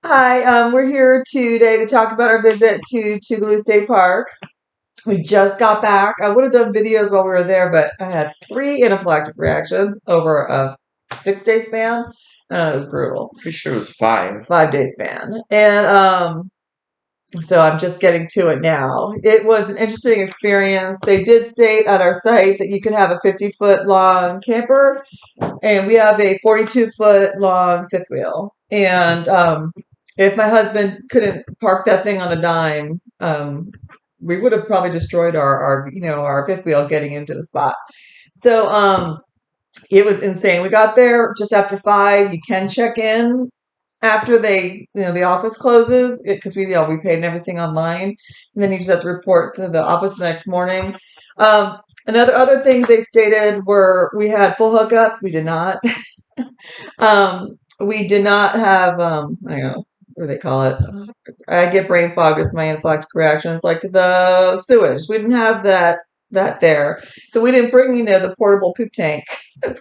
Hi, we're here today to talk about our visit to Tugaloo State Park. We just got back. I would have done videos while we were there, but I had three anaphylactic reactions over a 6 day span. It was brutal. Pretty sure it was 5. 5 day span. And so I'm just getting to it now. It was an interesting experience. They did state at our site that you could have a 50-foot long camper, and we have a 42-foot long fifth wheel. And if my husband couldn't park that thing on a dime, we would have probably destroyed our fifth wheel getting into the spot. So it was insane. We got there just after 5. You can check in after the office closes because we paid and everything online, and then you just have to report to the office the next morning. Another other things they stated were we had full hookups. We did not. We did not have I don't know what do they call it. I get brain fog with my anaphylactic reactions, like the sewage. We didn't have that there, so we didn't bring the portable poop tank.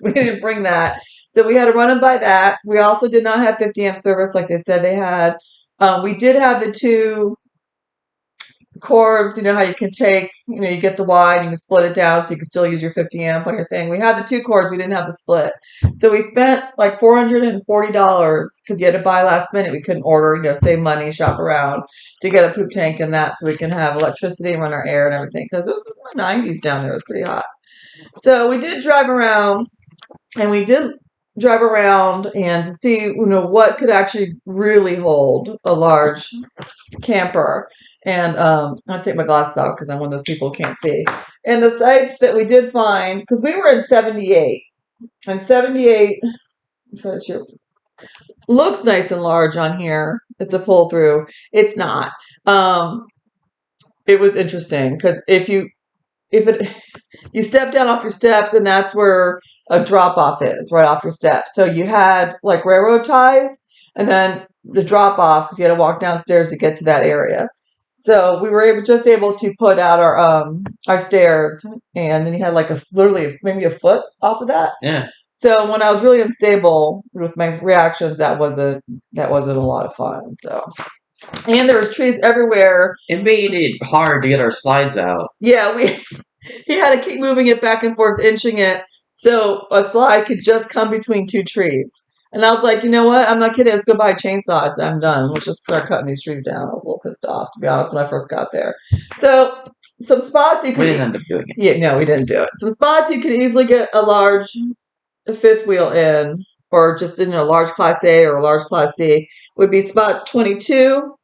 We didn't bring that, so we had to run and buy that. We also did not have 50 amp service like they said they had. We did have the two cords, how you can take, you get the wide, you can split it down so you can still use your 50 amp on your thing. We had the two cords, we didn't have the split. So we spent like $440 because you had to buy last minute. We couldn't order, save money, shop around to get a poop tank and that so we can have electricity and run our air and everything because it was in the 90s down there. It was pretty hot. So we did drive around and to see, what could actually really hold a large camper. And I'll take my glasses off because I'm one of those people who can't see. And the sites that we did find, because we were in 78, and 78 looks nice and large on here. It's a pull through. It's not. It was interesting because if you step down off your steps, and that's where a drop off is, right off your steps. So you had like railroad ties, and then the drop off because you had to walk downstairs to get to that area. So we were able to put out our stairs, and then you had like literally maybe a foot off of that. Yeah. So when I was really unstable with my reactions, that wasn't a lot of fun. So, and there was trees everywhere. It made it hard to get our slides out. Yeah, he had to keep moving it back and forth, inching it, so a slide could just come between two trees. And I was like, you know what? I'm not kidding. Let's go buy chainsaws. I'm done. Let's just start cutting these trees down. I was a little pissed off, to be honest, when I first got there. So some spots you could... We didn't end up doing it. Yeah, no, we didn't do it. Some spots you could easily get a large fifth wheel in, or just in a large Class A or a large Class C, would be spots 22,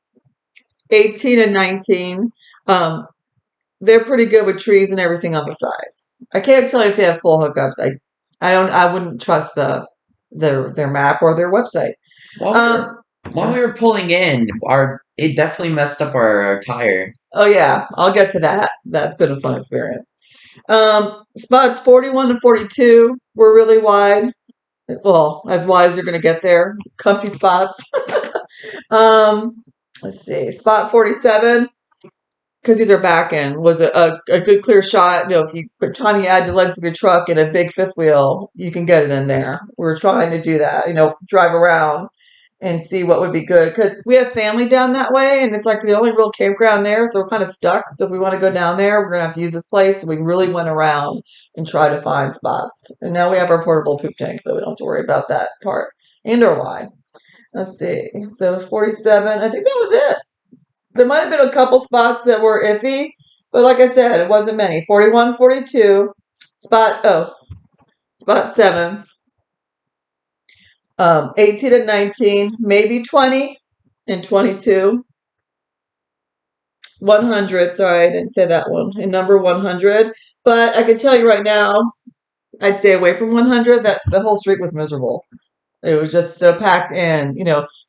18, and 19. They're pretty good with trees and everything on the sides. I can't tell you if they have full hookups. I wouldn't trust their map or their website. While we were pulling in, it definitely messed up our tire. Oh yeah, I'll get to that. That's been a fun experience. Spots 41 and 42 were really wide. Well, as wide as you're going to get there. Comfy spots. Let's see. Spot 47, because these are back end, was a good clear shot. If you time you add the length of your truck and a big fifth wheel, you can get it in there. We were trying to do that, drive around and see what would be good, because we have family down that way, and it's like the only real campground there, so we're kind of stuck. So if we want to go down there, we're gonna have to use this place. So we really went around and tried to find spots, and now we have our portable poop tank, so we don't have to worry about that part and or why. Let's see. So it was 47. I think that was it. There might have been a couple spots that were iffy, but like I said, it wasn't many. 41, 42, spot 7, 18 and 19, maybe 20 and 22. 100, sorry, I didn't say that one. And number 100. But I can tell you right now, I'd stay away from 100. That the whole street was miserable. It was just so packed in.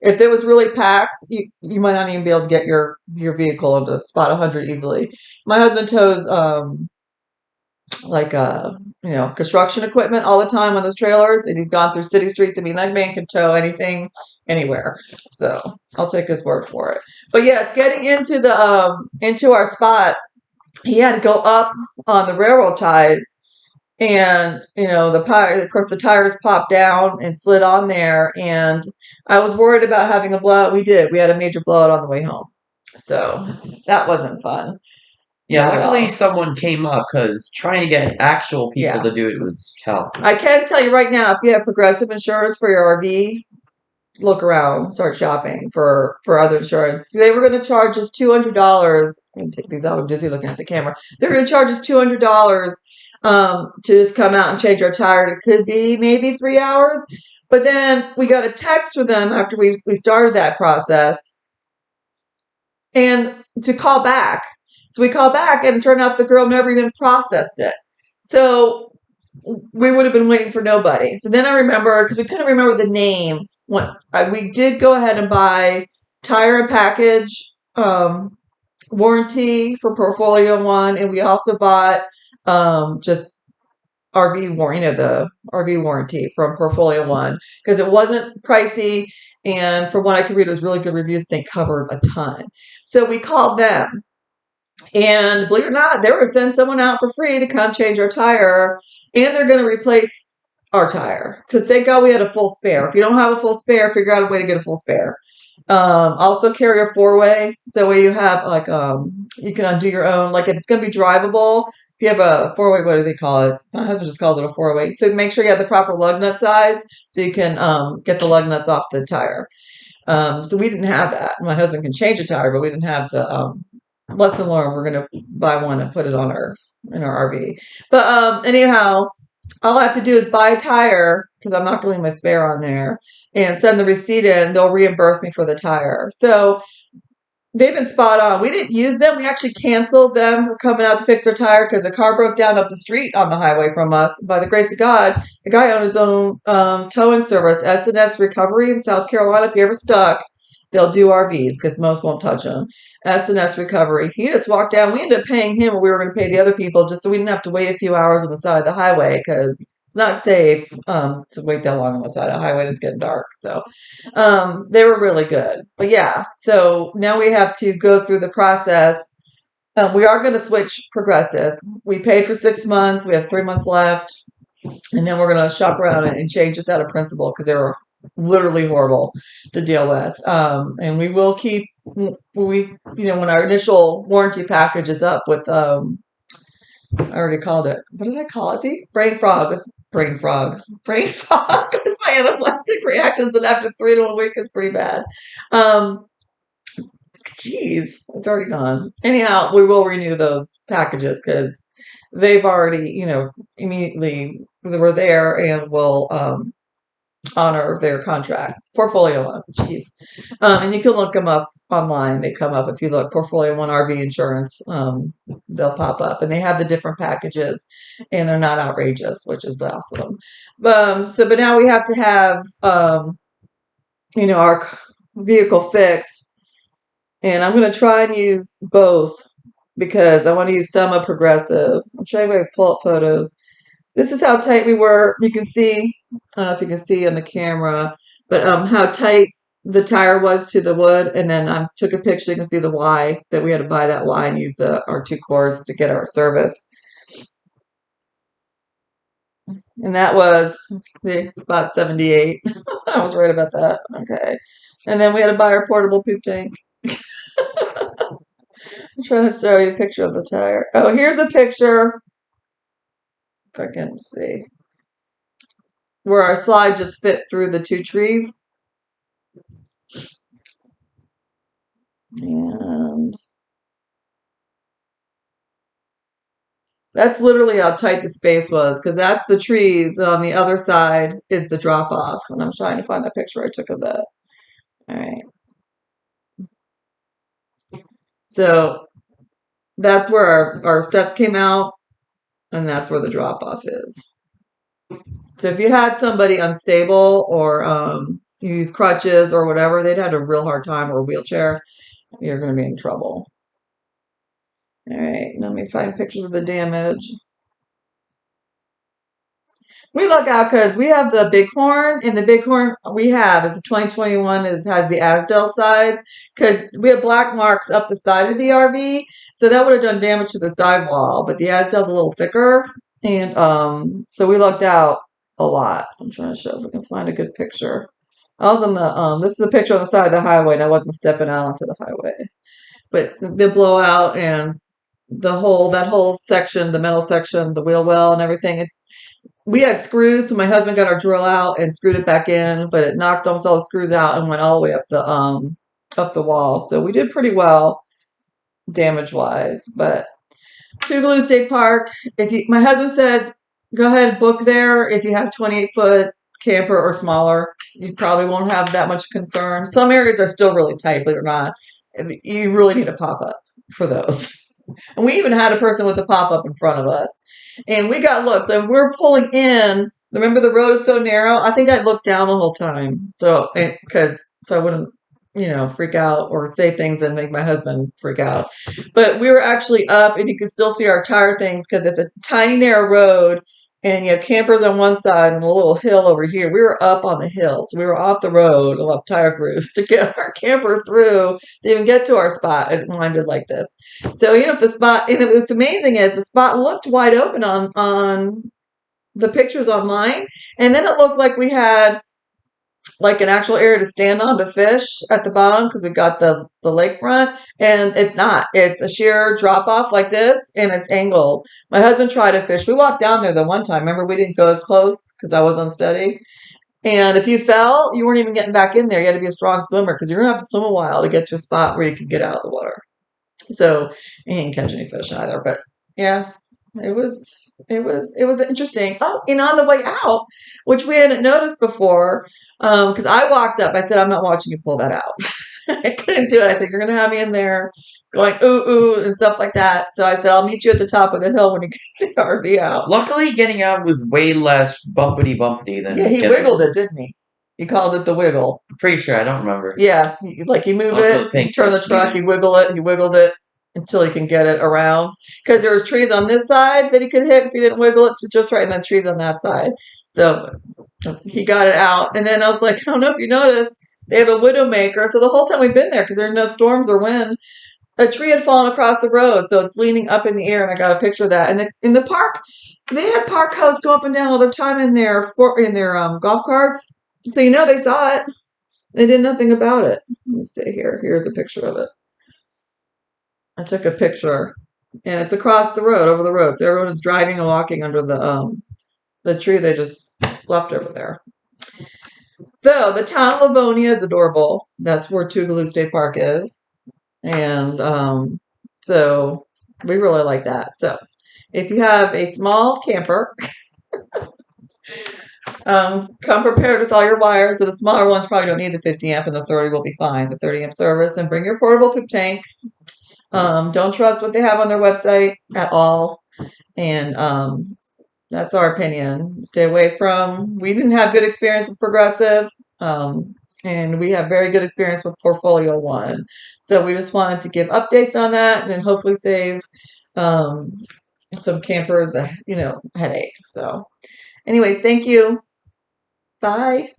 If it was really packed, you might not even be able to get your vehicle into spot 100 easily. My husband tows construction equipment all the time on those trailers, and he's gone through city streets. I mean, that man can tow anything, anywhere. So I'll take his word for it. But yes, getting into our spot, he had to go up on the railroad ties. And of course, the tires popped down and slid on there, and I was worried about having a blowout. We did. We had a major blowout on the way home, so that wasn't fun, Yeah, not at luckily all. someone came up because trying to get actual people Yeah, to do it was hell. I can tell you right now, if you have Progressive insurance for your RV, look around, start shopping for other insurance. They were going to charge us $200. Let me take these out. I'm dizzy looking at the camera. They're going to charge us $200 to just come out and change our tire. It could be maybe 3 hours, but then we got a text from them after we started that process, and to call back. So we called back, and it turned out the girl never even processed it. So we would have been waiting for nobody. So then I remember, because we couldn't remember the name, we did go ahead and buy tire and package warranty for Portfolio One, and we also bought just RV warranty, the RV warranty from Portfolio One, because it wasn't pricey, and from what I could read, it was really good reviews. They covered a ton. So we called them, and believe it or not, they were going to send someone out for free to come change our tire, and they're going to replace our tire. So thank God we had a full spare. If you don't have a full spare, figure out a way to get a full spare. Also carry a 4-way, so where you have you can undo your own. Like if it's going to be drivable, if you have a 4-way, what do they call it? My husband just calls it a 4-way. So make sure you have the proper lug nut size, so you can get the lug nuts off the tire. So we didn't have that. My husband can change a tire, but we didn't have the lesson learned. We're gonna buy one and put it on our RV. But anyhow, all I have to do is buy a tire because I'm not going to leave my spare on there, and send the receipt in. They'll reimburse me for the tire. So they've been spot on. We didn't use them. We actually canceled them for coming out to fix our tire because the car broke down up the street on the highway from us. By the grace of God, the guy owned his own towing service, S&S Recovery in South Carolina. If you're ever stuck, they'll do RVs because most won't touch them. S&S Recovery. He just walked down. We ended up paying him what we were going to pay the other people just so we didn't have to wait a few hours on the side of the highway because it's not safe to wait that long on the side of the highway and it's getting dark. So they were really good. But yeah, so now we have to go through the process. We are going to switch Progressive. We paid for 6 months. We have 3 months left. And then we're going to shop around and change this out of principle because they were literally horrible to deal with. And we will keep, when our initial warranty package is up with, I already called it. What did I call it? See? Brain fog. Brain fog. My anaphylactic reactions, and after 3 to 1 week is pretty bad. Um, Geez, it's already gone. Anyhow, we will renew those packages because they've already, immediately they were there and will honor their contracts. Portfolio One, jeez. And you can look them up online. They come up if you look Portfolio One RV insurance. They'll pop up, and they have the different packages, and they're not outrageous, which is awesome. But now we have to have our vehicle fixed, and I'm going to try and use both because I want to use some of Progressive. I'm trying to pull up photos. This is how tight we were. You can see, I don't know if you can see on the camera, but how tight the tire was to the wood. And then I took a picture. You can see the Y that we had to buy that Y and use our 2 cords to get our service. And that was spot 78. I was right about that. Okay. And then we had to buy our portable poop tank. I'm trying to show you a picture of the tire. Oh, here's a picture. If I can see. Where our slide just fit through the 2 trees. And that's literally how tight the space was because that's the trees. And on the other side is the drop off. And I'm trying to find that picture I took of that. All right. So that's where our steps came out, and that's where the drop off is. So if you had somebody unstable or you use crutches or whatever, they'd had a real hard time, or a wheelchair, you're going to be in trouble. All right, let me find pictures of the damage. We look out because we have the Bighorn, and the Bighorn we have is a 2021 has the Asdel sides because we have black marks up the side of the RV, so that would have done damage to the sidewall. But the Asdel's a little thicker, And so we lucked out a lot. I'm trying to show if we can find a good picture. I was on the this is a picture on the side of the highway and I wasn't stepping out onto the highway. But the blowout and that whole section, the metal section, the wheel well and everything, we had screws, so my husband got our drill out and screwed it back in, but it knocked almost all the screws out and went all the way up the wall. So we did pretty well damage wise. But Tugaloo State Park, my husband says go ahead and book there if you have 28-foot camper or smaller. You probably won't have that much concern. Some areas are still really tight, believe it or not. You really need a pop up for those. And we even had a person with a pop up in front of us. And we got looks. And we're pulling in. Remember, the road is so narrow. I think I looked down the whole time. So I wouldn't, freak out or say things that make my husband freak out. But we were actually up, and you can still see our tire things because it's a tiny narrow road, and you have campers on one side and a little hill over here. We were up on the hill, so we were off the road, off tire grooves to get our camper through to even get to our spot. It winded like this. So the spot, and it was amazing is the spot looked wide open on the pictures online, and then it looked like we had like an actual area to stand on to fish at the bottom because we got the lakefront, and it's not. It's a sheer drop off like this, and it's angled. My husband tried to fish. We walked down there the one time. Remember, we didn't go as close because I was unsteady. And if you fell, you weren't even getting back in there. You had to be a strong swimmer because you're gonna have to swim a while to get to a spot where you can get out of the water. So you didn't catch any fish either. But yeah, it was interesting. Oh, and on the way out, which we hadn't noticed before, because I walked up, I said, I'm not watching you pull that out. I couldn't do it. I said, you're gonna have me in there going ooh ooh and stuff like that. So I said, I'll meet you at the top of the hill when you get the RV out. Luckily, getting out was way less bumpity than Yeah, he getting. wiggled it, didn't he? He called it the wiggle. I'm pretty sure I don't remember. Yeah, you move Also it, you think turn the truck, you wiggle it, he wiggled it until he can get it around. Because there was trees on this side that he could hit if he didn't wiggle it just right, and then trees on that side. So he got it out. And then I was like, I don't know if you noticed, they have a widowmaker. So the whole time we've been there, because there are no storms or wind, a tree had fallen across the road, so it's leaning up in the air, and I got a picture of that. And in the park, they had park hosts go up and down all the time in their golf carts, so they saw it. They did nothing about it. Let me see here. Here's a picture of it. I took a picture, and it's across the road, over the road. So everyone is driving and walking under the tree they just left over there. Though the town of Livonia is adorable. That's where Tugaloo State Park is, and so we really like that. So if you have a small camper, come prepared with all your wires. So the smaller ones probably don't need the 50 amp, and the 30 will be fine. The 30 amp service, and bring your portable poop tank. Don't trust what they have on their website at all. And that's our opinion. Stay away from. We didn't have good experience with Progressive, and we have very good experience with Portfolio One. So we just wanted to give updates on that and hopefully save some campers a headache. So, anyways, thank you. Bye.